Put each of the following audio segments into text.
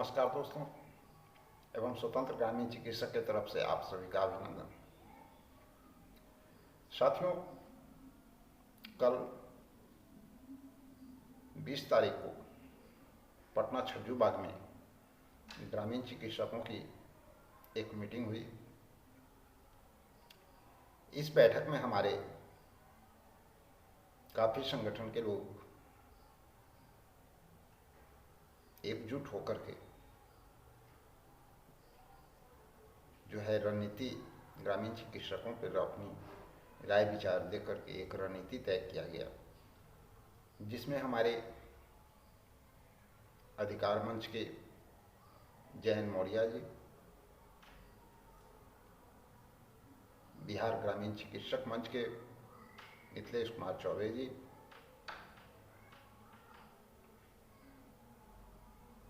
नमस्कार दोस्तों एवं स्वतंत्र ग्रामीण चिकित्सक की तरफ से आप सभी का अभिनंदन। साथियों, कल 20 तारीख को पटना छज्जू बाग में ग्रामीण चिकित्सकों की एक मीटिंग हुई। इस बैठक में हमारे काफ़ी संगठन के लोग एकजुट होकर के जो है रणनीति ग्रामीण चिकित्सकों पर अपनी राय विचार देकर के एक रणनीति तय किया गया, जिसमें हमारे अधिकार मंच के जयंत मौर्य जी, बिहार ग्रामीण चिकित्सक मंच के मिथिलेश कुमार चौबे जी,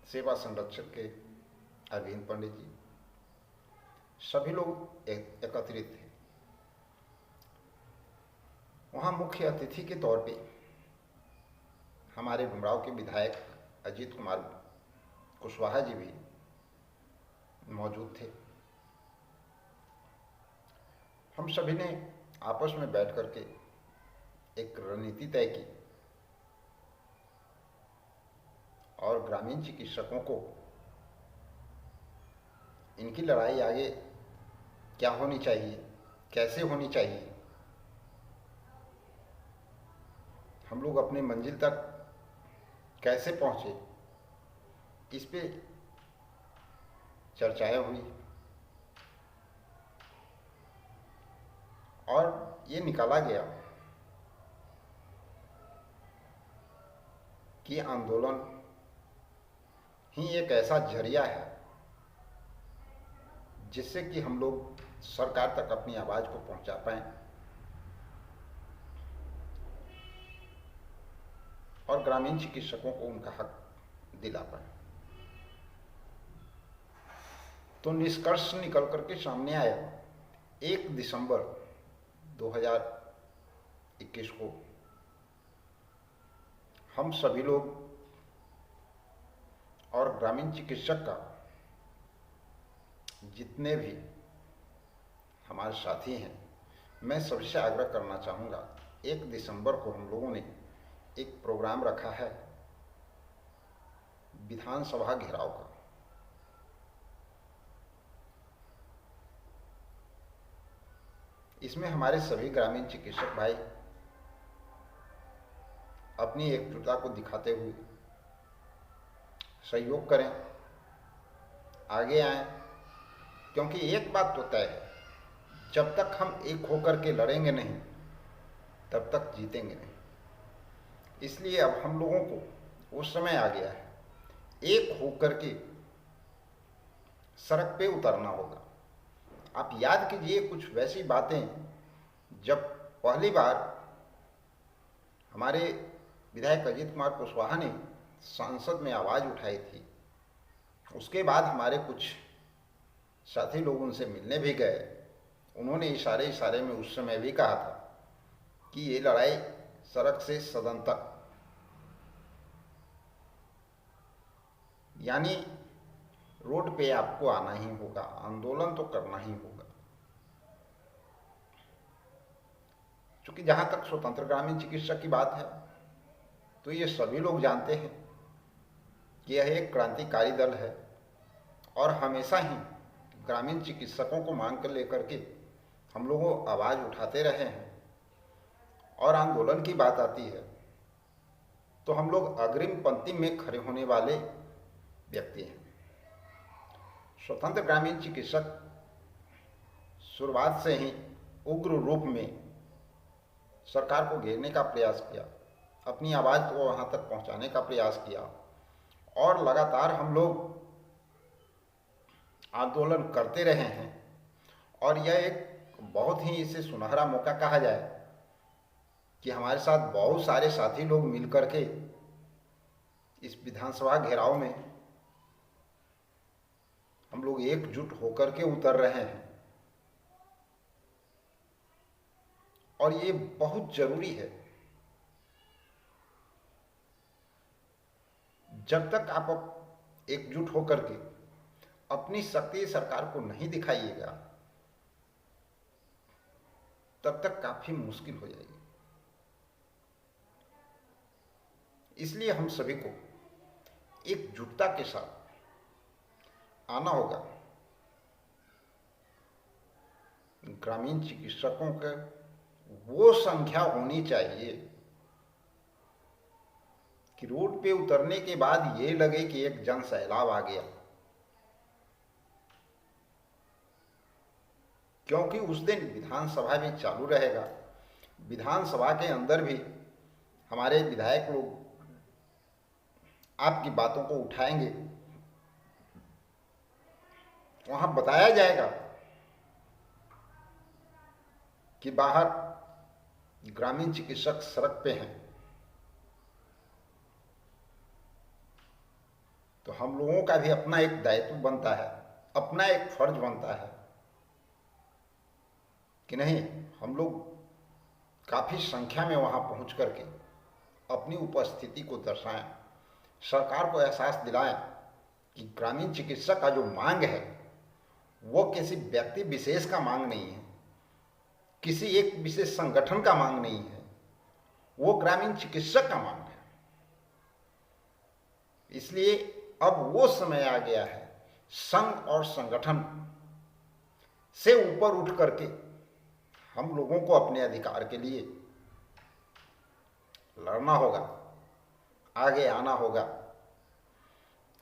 सेवा संरक्षक के अरविंद पंडित जी, सभी लोग एकत्रित थे। वहाँ मुख्य अतिथि के तौर पे हमारे डुमराव के विधायक अजीत कुमार कुशवाहा जी भी मौजूद थे। हम सभी ने आपस में बैठ कर के एक रणनीति तय की और ग्रामीण चिकित्सकों को इनकी लड़ाई आगे क्या होनी चाहिए, कैसे होनी चाहिए, हम लोग अपनी मंजिल तक कैसे पहुँचे, इस पे चर्चाएं हुई और ये निकाला गया कि आंदोलन ही एक ऐसा जरिया है जिससे कि हम लोग सरकार तक अपनी आवाज़ को पहुंचा पाएं और ग्रामीण चिकित्सकों को उनका हक दिला पाएं। तो निष्कर्ष निकल करके सामने आया 1 दिसंबर 2021 को हम सभी लोग और ग्रामीण चिकित्सक का जितने भी हमारे साथी हैं, मैं सबसे आग्रह करना चाहूँगा, 1 दिसंबर को हम लोगों ने एक प्रोग्राम रखा है विधानसभा घेराव का। इसमें हमारे सभी ग्रामीण चिकित्सक भाई अपनी एकजुटता को दिखाते हुए सहयोग करें, आगे आएं, क्योंकि एक बात तो तय है, जब तक हम एक होकर के लड़ेंगे नहीं तब तक जीतेंगे नहीं। इसलिए अब हम लोगों को वो समय आ गया है, एक होकर के सड़क पे उतरना होगा। आप याद कीजिए कुछ वैसी बातें जब पहली बार हमारे विधायक अजीत कुमार कुशवाहा ने संसद में आवाज़ उठाई थी, उसके बाद हमारे कुछ साथी लोग उनसे मिलने भी गए। उन्होंने इशारे में उस समय भी कहा था कि ये लड़ाई सड़क से सदन तक, यानी रोड पे आपको आना ही होगा, आंदोलन तो करना ही होगा। क्योंकि जहाँ तक स्वतंत्र ग्रामीण चिकित्सक की बात है तो ये सभी लोग जानते हैं कि यह एक क्रांतिकारी दल है और हमेशा ही ग्रामीण चिकित्सकों को मांग कर लेकर के हम लोग आवाज़ उठाते रहे हैं। और आंदोलन की बात आती है तो हम लोग अग्रिम पंक्ति में खड़े होने वाले व्यक्ति हैं। स्वतंत्र ग्रामीण चिकित्सक शुरुआत से ही उग्र रूप में सरकार को घेरने का प्रयास किया, अपनी आवाज़ को वहाँ तक पहुँचाने का प्रयास किया और लगातार हम लोग आंदोलन करते रहे हैं। और यह एक बहुत ही इसे सुनहरा मौका कहा जाए कि हमारे साथ बहुत सारे साथी लोग मिलकर के इस विधानसभा घेराव में हम लोग एकजुट होकर के उतर रहे हैं। और ये बहुत जरूरी है। जब तक आप एकजुट होकर के अपनी शक्ति सरकार को नहीं दिखाइएगा, तब तक काफी मुश्किल हो जाएगी। इसलिए हम सभी को एकजुटता के साथ आना होगा। ग्रामीण चिकित्सकों के वो संख्या होनी चाहिए कि रोड पे उतरने के बाद ये लगे कि एक जन सैलाब आ गया, क्योंकि उस दिन विधानसभा भी चालू रहेगा। विधानसभा के अंदर भी हमारे विधायक लोग आपकी बातों को उठाएंगे, वहां बताया जाएगा कि बाहर ग्रामीण चिकित्सक सड़क पे हैं, तो हम लोगों का भी अपना एक दायित्व बनता है, अपना एक फर्ज बनता है कि नहीं, हम लोग काफी संख्या में वहां पहुंच करके अपनी उपस्थिति को दर्शाएं, सरकार को एहसास दिलाएं कि ग्रामीण चिकित्सा का जो मांग है वो किसी व्यक्ति विशेष का मांग नहीं है, किसी एक विशेष संगठन का मांग नहीं है, वो ग्रामीण चिकित्सक का मांग है। इसलिए अब वो समय आ गया है संघ और संगठन से ऊपर उठ करके हम लोगों को अपने अधिकार के लिए लड़ना होगा, आगे आना होगा।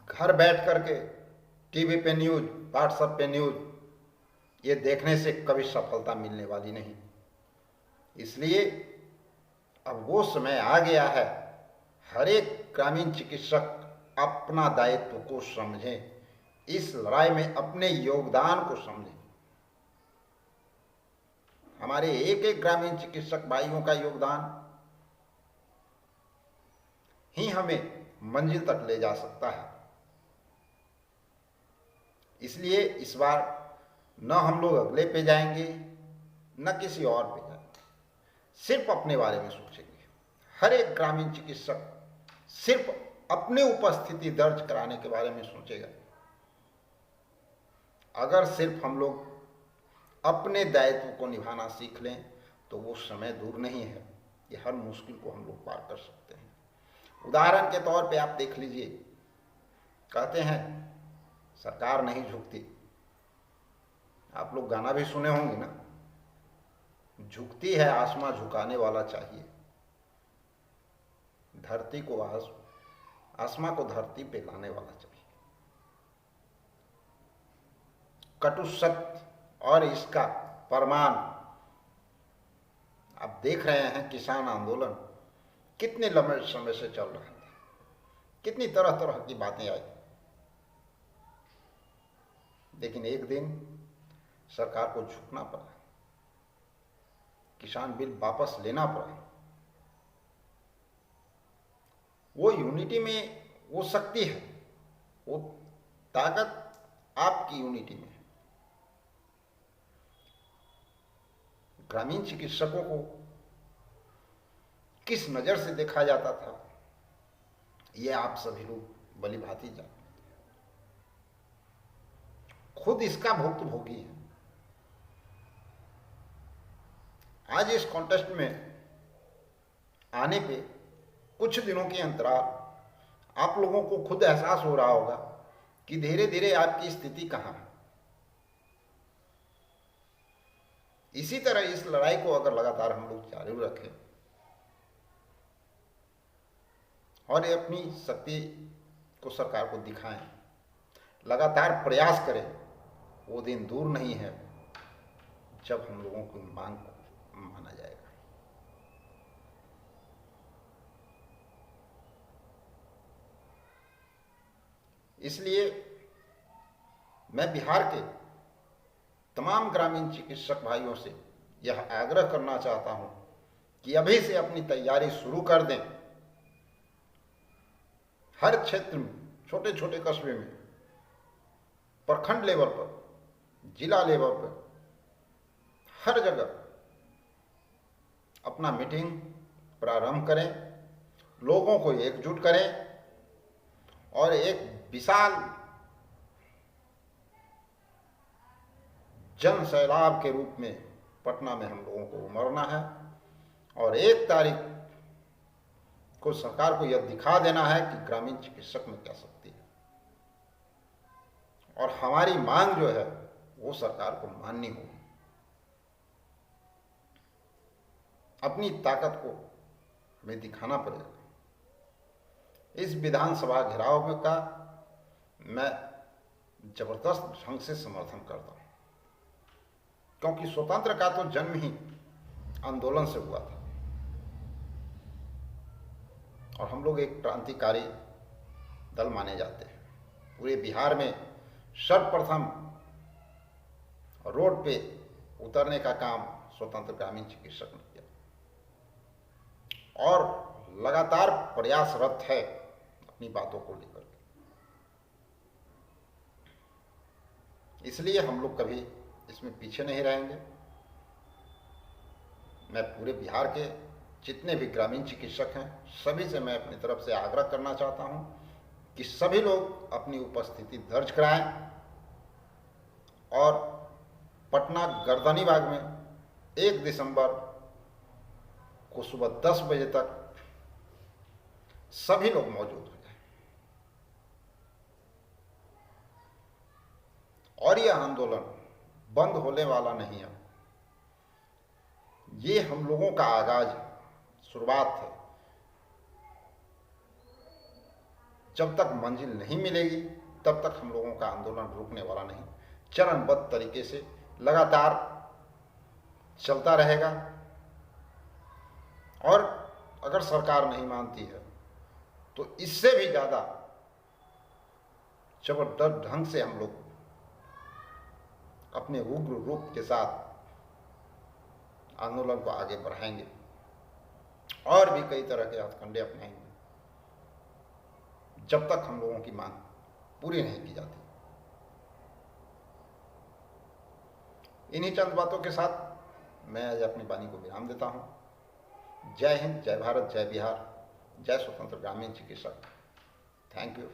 घर बैठ करके टीवी पे न्यूज, व्हाट्सएप पे न्यूज, ये देखने से कभी सफलता मिलने वाली नहीं। इसलिए अब वो समय आ गया है, हर एक ग्रामीण चिकित्सक अपना दायित्व को समझें, इस लड़ाई में अपने योगदान को समझें। हमारे एक एक ग्रामीण चिकित्सक भाइयों का योगदान ही हमें मंजिल तक ले जा सकता है। इसलिए इस बार न हम लोग अगले पे जाएंगे न किसी और पे जाएंगे, सिर्फ अपने बारे में सोचेंगे। हर एक ग्रामीण चिकित्सक सिर्फ अपने उपस्थिति दर्ज कराने के बारे में सोचेगा। अगर सिर्फ हम लोग अपने दायित्व को निभाना सीख लें तो वो समय दूर नहीं है, ये हर मुश्किल को हम लोग पार कर सकते हैं। उदाहरण के तौर पे आप देख लीजिए, कहते हैं सरकार नहीं झुकती, आप लोग गाना भी सुने होंगे ना, झुकती है आसमां झुकाने वाला चाहिए, धरती को आसमां को धरती पे लाने वाला चाहिए। कटु सत्य और इसका प्रमाण आप देख रहे हैं। किसान आंदोलन कितने लंबे समय से चल रहा था, कितनी तरह तरह की बातें आई, लेकिन एक दिन सरकार को झुकना पड़ा, किसान बिल वापस लेना पड़ा। वो यूनिटी में वो शक्ति है, वो ताकत आपकी यूनिटी में है। ग्रामीण चिकित्सकों को किस नजर से देखा जाता था, ये आप सभी लोग भली भांति जानते हैं, खुद इसका भुक्तभोगी है। आज इस कॉन्टेस्ट में आने पे कुछ दिनों के अंतराल आप लोगों को खुद एहसास हो रहा होगा कि धीरे धीरे आपकी स्थिति कहां है। इसी तरह इस लड़ाई को अगर लगातार हम लोग जारी रखें और ये अपनी शक्ति को सरकार को दिखाएं, लगातार प्रयास करें, वो दिन दूर नहीं है जब हम लोगों की मांग को माना जाएगा। इसलिए मैं बिहार के तमाम ग्रामीण चिकित्सक भाइयों से यह आग्रह करना चाहता हूं कि अभी से अपनी तैयारी शुरू कर दें। हर क्षेत्र में, छोटे छोटे कस्बे में, प्रखंड लेवल पर, जिला लेवल पर, हर जगह अपना मीटिंग प्रारंभ करें, लोगों को एकजुट करें और एक विशाल जन सैलाब के रूप में पटना में हम लोगों को उमड़ना है और 1 तारीख को सरकार को यह दिखा देना है कि ग्रामीण चिकित्सक में क्या शक्ति है और हमारी मांग जो है वो सरकार को माननी होगी। अपनी ताकत को हमें दिखाना पड़ेगा। इस विधानसभा घेराव में का मैं जबरदस्त ढंग से समर्थन करता हूं, क्योंकि स्वतंत्र का तो जन्म ही आंदोलन से हुआ था और हम लोग एक क्रांतिकारी दल माने जाते हैं। पूरे बिहार में सर्वप्रथम रोड पे उतरने का काम स्वतंत्र ग्रामीण चिकित्सक ने किया और लगातार प्रयासरत है अपनी बातों को लेकर के। इसलिए हम लोग कभी इसमें पीछे नहीं रहेंगे। मैं पूरे बिहार के जितने भी ग्रामीण चिकित्सक हैं सभी से मैं अपनी तरफ से आग्रह करना चाहता हूं कि सभी लोग अपनी उपस्थिति दर्ज कराएं और पटना गर्दनी बाग में 1 दिसंबर को सुबह 10 बजे तक सभी लोग मौजूद हो जाएं और यह आंदोलन बंद होने वाला नहीं है। ये हम लोगों का आगाज है, शुरुआत है। जब तक मंजिल नहीं मिलेगी तब तक हम लोगों का आंदोलन रुकने वाला नहीं, चरणबद्ध तरीके से लगातार चलता रहेगा और अगर सरकार नहीं मानती है तो इससे भी ज़्यादा जबरदस्त ढंग से हम लोग अपने उग्र रूप के साथ आंदोलन को आगे बढ़ाएंगे और भी कई तरह के हथकंडे अपनाएंगे जब तक हम लोगों की मांग पूरी नहीं की जाती। इन्हीं चंद बातों के साथ मैं आज अपनी वाणी को विराम देता हूं। जय हिंद, जय भारत, जय बिहार, जय स्वतंत्र ग्रामीण चिकित्सक। Thank you.